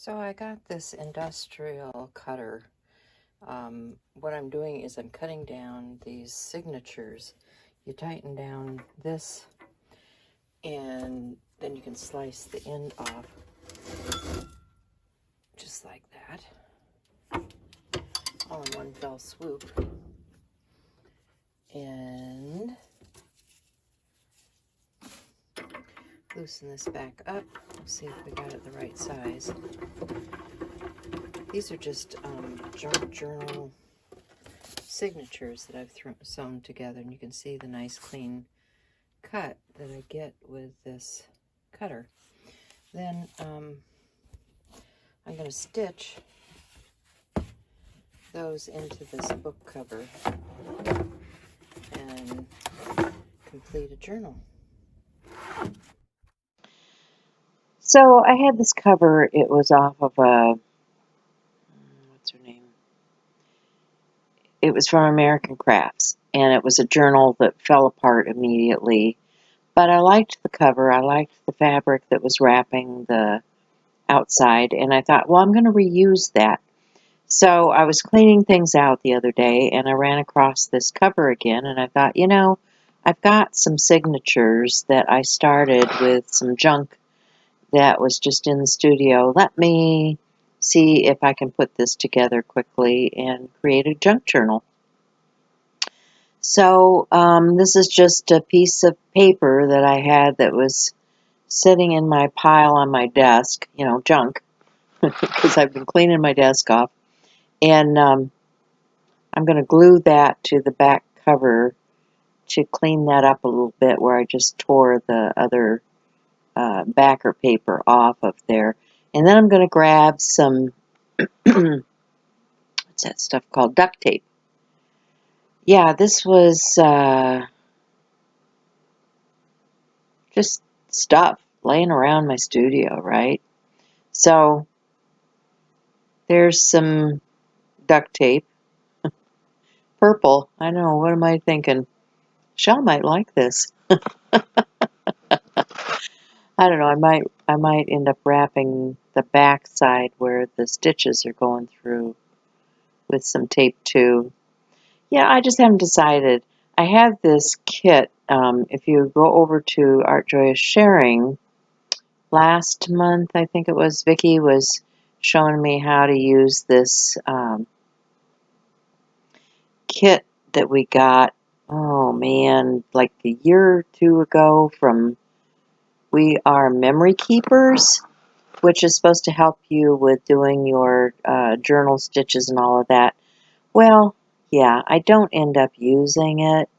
So I got this industrial cutter. What I'm doing is I'm cutting down these signatures. You tighten down this and then you can slice the end off just like that, all in one fell swoop. And loosen this back up. We'll see if we got it the right size. These are just junk journal signatures that I've sewn together, and you can see the nice clean cut that I get with this cutter. Then I'm going to stitch those into this book cover and complete a journal. So I had this cover. It was off of a, what's her name? It was from American Crafts, and it was a journal that fell apart immediately. But I liked the cover. I liked the fabric that was wrapping the outside, and I thought, well, I'm going to reuse that. So I was cleaning things out the other day, and I ran across this cover again, and I thought, you know, I've got some signatures that I started with some junk that was just in the studio. Let me see if I can put this together quickly and create a junk journal. So this is just a piece of paper that I had that was sitting in my pile on my desk, you know, junk, because I've been cleaning my desk off. And I'm going to glue that to the back cover to clean that up a little bit where I just tore the other backer paper off of there. And then I'm going to grab some, what's that stuff called? Duct tape. Yeah, this was just stuff laying around my studio, right? So there's some duct tape. Purple. I know, what am I thinking? Shell might like this. I don't know, I might end up wrapping the back side where the stitches are going through with some tape too. Yeah, I just haven't decided. I have this kit. If you go over to Art Joyous Sharing, last month I think it was, Vicki was showing me how to use this kit that we got, oh man, like a year or two ago from We Are Memory Keepers, which is supposed to help you with doing your journal stitches and all of that. Well, yeah, I don't end up using it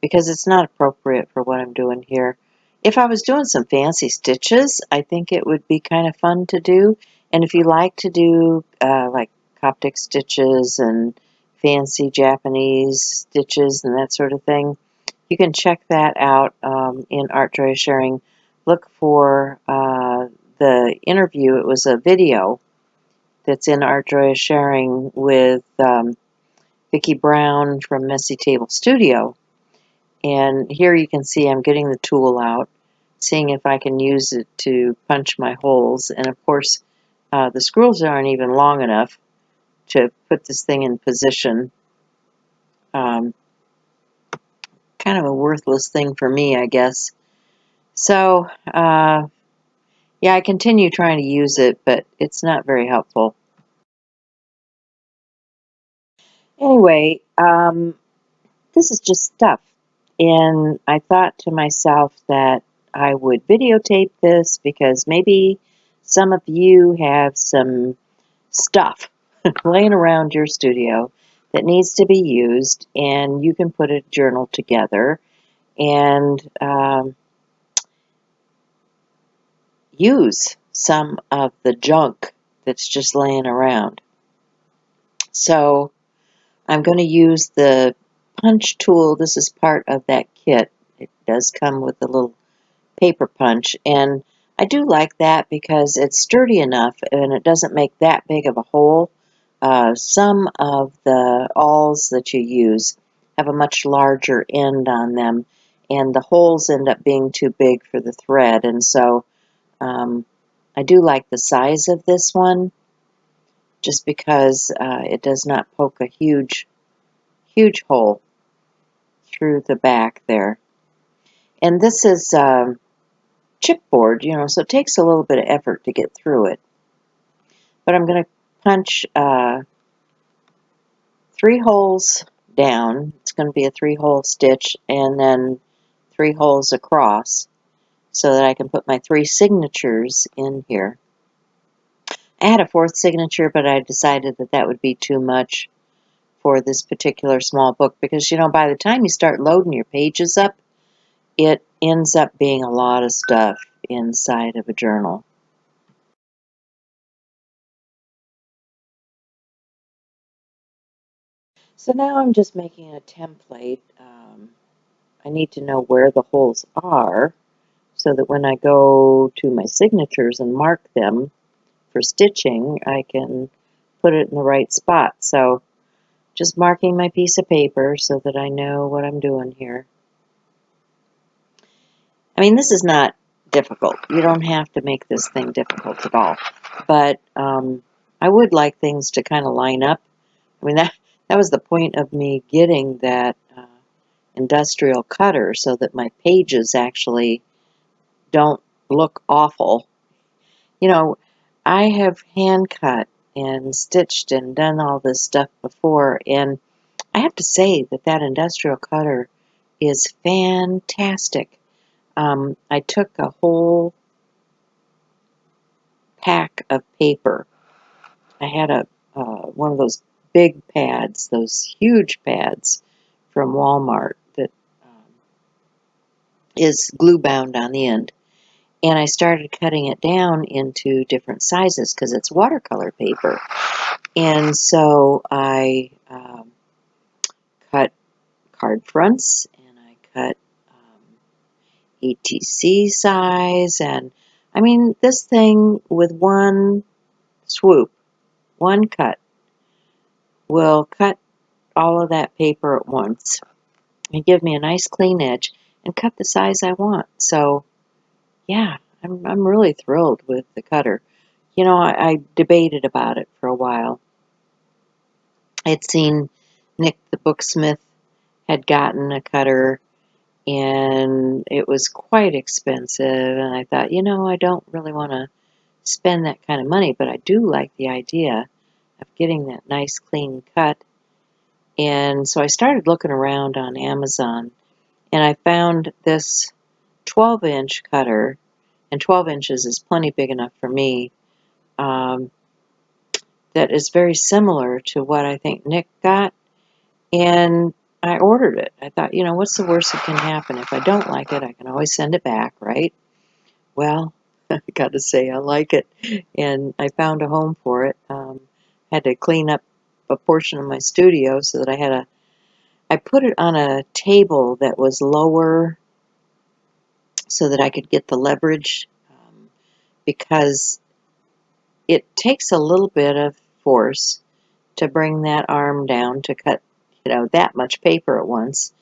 because it's not appropriate for what I'm doing here. If I was doing some fancy stitches, I think it would be kind of fun to do. And if you like to do like Coptic stitches and fancy Japanese stitches and that sort of thing, you can check that out in Art Joyous Sharing. Look for the interview. It was a video that's in Art Joyous Sharing with Vicki Brown from Messy Table Studio. And here you can see I'm getting the tool out, seeing if I can use it to punch my holes. And of course, the screws aren't even long enough to put this thing in position. Kind of a worthless thing for me, I guess. So, yeah, I continue trying to use it, but it's not very helpful. Anyway, this is just stuff. And I thought to myself that I would videotape this because maybe some of you have some stuff laying around your studio that needs to be used, and you can put a journal together and use some of the junk that's just laying around. So I'm going to use the punch tool. This is part of that kit. It does come with a little paper punch, and I do like that because it's sturdy enough and it doesn't make that big of a hole. Some of the awls that you use have a much larger end on them, and the holes end up being too big for the thread, and so I do like the size of this one, just because it does not poke a huge hole through the back there. And this is chipboard, you know, so it takes a little bit of effort to get through it. But I'm going to punch 3 holes down. It's going to be a 3-hole stitch, and then 3 holes across, so that I can put my 3 signatures in here. I had a 4th signature, but I decided that that would be too much for this particular small book, because, you know, by the time you start loading your pages up, it ends up being a lot of stuff inside of a journal. So now I'm just making a template. I need to know where the holes are, so that when I go to my signatures and mark them for stitching, I can put it in the right spot. So just marking my piece of paper so that I know what I'm doing here. I mean, this is not difficult. You don't have to make this thing difficult at all. But I would like things to kind of line up. I mean, that was the point of me getting that industrial cutter, so that my pages actually don't look awful. You know, I have hand cut and stitched and done all this stuff before, and I have to say that that industrial cutter is fantastic. I took a whole pack of paper. I had a one of those big pads, those huge pads from Walmart that is glue bound on the end. And I started cutting it down into different sizes because it's watercolor paper. And so I cut card fronts, and I cut ETC size, and I mean, this thing with one swoop, one cut, will cut all of that paper at once and give me a nice clean edge and cut the size I want. So yeah, I'm really thrilled with the cutter. You know, I debated about it for a while. I'd seen Nick the Booksmith had gotten a cutter, and it was quite expensive, and I thought, you know, I don't really want to spend that kind of money, but I do like the idea of getting that nice clean cut. And so I started looking around on Amazon, and I found this 12-inch cutter, and 12 inches is plenty big enough for me, um, that is very similar to what I think Nick got, and I ordered it. I thought, you know, what's the worst that can happen? If I don't like it, I can always send it back, right? Well, I got to say, I like it, and I found a home for it. Had to clean up a portion of my studio so that I put it on a table that was lower so that I could get the leverage, because it takes a little bit of force to bring that arm down to cut, you know, that much paper at once.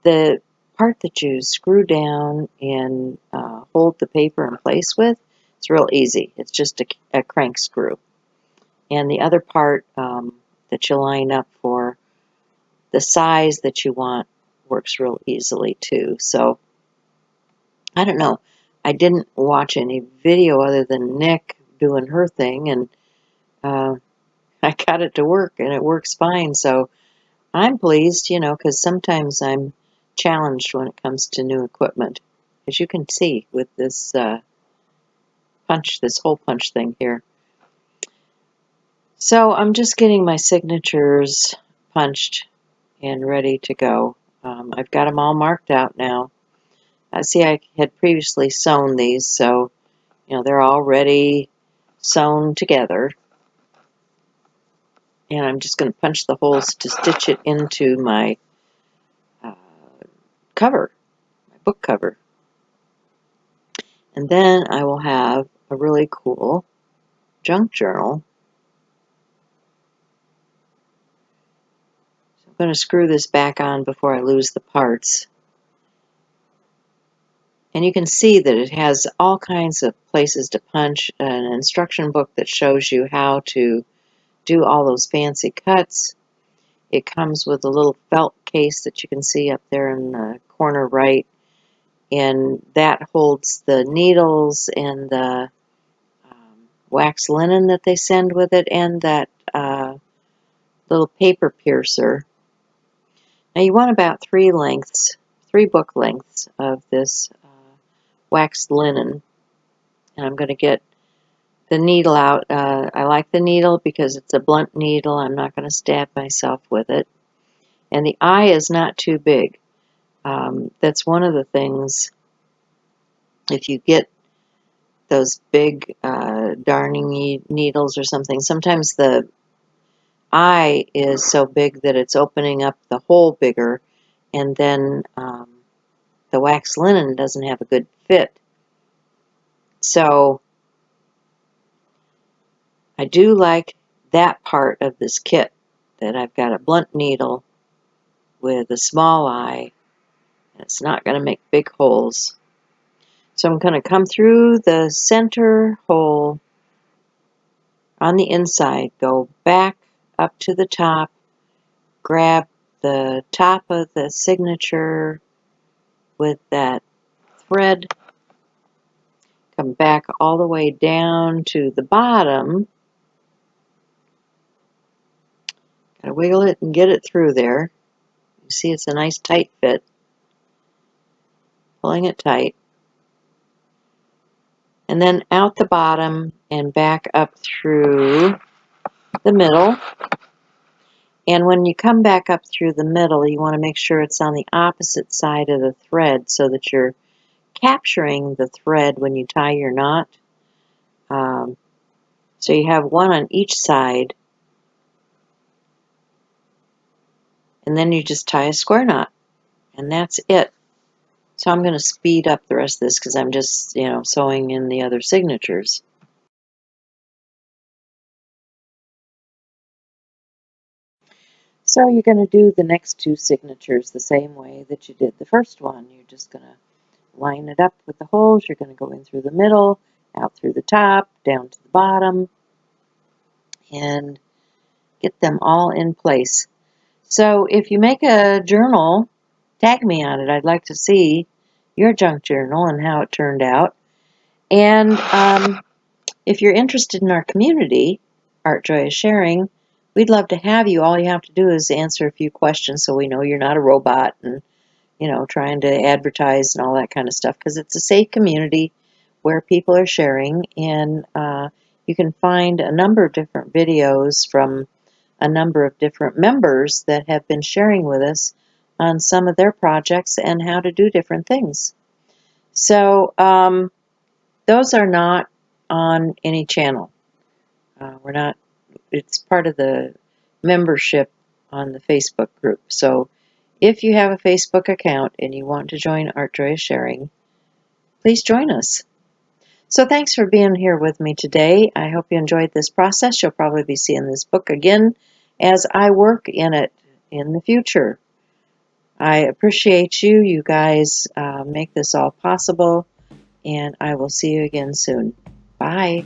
The part that you screw down and hold the paper in place with, it's real easy. It's just a crank screw. And the other part that you line up for the size that you want works real easily too. So I don't know. I didn't watch any video other than Nick doing her thing, and uh, I got it to work, and it works fine. So I'm pleased, you know, because sometimes I'm challenged when it comes to new equipment, as you can see with this this hole punch thing here. So I'm just getting my signatures punched and ready to go. I've got them all marked out now. See, I had previously sewn these, so, you know, they're already sewn together. And I'm just going to punch the holes to stitch it into my uh, cover, my book cover. And then I will have a really cool junk journal. So I'm going to screw this back on before I lose the parts. And you can see that it has all kinds of places to punch, an instruction book that shows you how to do all those fancy cuts. It comes with a little felt case that you can see up there in the corner right, and that holds the needles and the wax linen that they send with it, and that little paper piercer. Now you want about 3 book lengths of this waxed linen. And I'm going to get the needle out. I like the needle because it's a blunt needle. I'm not going to stab myself with it. And the eye is not too big. That's one of the things. If you get those big darning needles or something, sometimes the eye is so big that it's opening up the hole bigger, and then the wax linen doesn't have a good fit. So I do like that part of this kit, that I've got a blunt needle with a small eye, and it's not going to make big holes. So I'm going to come through the center hole on the inside, go back up to the top, grab the top of the signature with that thread, come back all the way down to the bottom. Gotta wiggle it and get it through there. You see it's a nice tight fit. Pulling it tight. And then out the bottom and back up through the middle. And when you come back up through the middle, you want to make sure it's on the opposite side of the thread so that you're capturing the thread when you tie your knot. So you have one on each side, and then you just tie a square knot, and that's it. So I'm going to speed up the rest of this because I'm just, sewing in the other signatures. So you're going to do the next 2 signatures the same way that you did the first one. You're just going to line it up with the holes. You're going to go in through the middle, out through the top, down to the bottom, and get them all in place. So if you make a journal, tag me on it. I'd like to see your junk journal and how it turned out. And if you're interested in our community, Art Joy is Sharing, we'd love to have you. All you have to do is answer a few questions so we know you're not a robot and, trying to advertise and all that kind of stuff, because it's a safe community where people are sharing, and you can find a number of different videos from a number of different members that have been sharing with us on some of their projects and how to do different things. So those are not on any channel. It's part of the membership on the Facebook group. So if you have a Facebook account and you want to join Art Joy is Sharing, please join us. So thanks for being here with me today. I hope you enjoyed this process. You'll probably be seeing this book again as I work in it in the future. I appreciate you. You guys make this all possible, and I will see you again soon. Bye.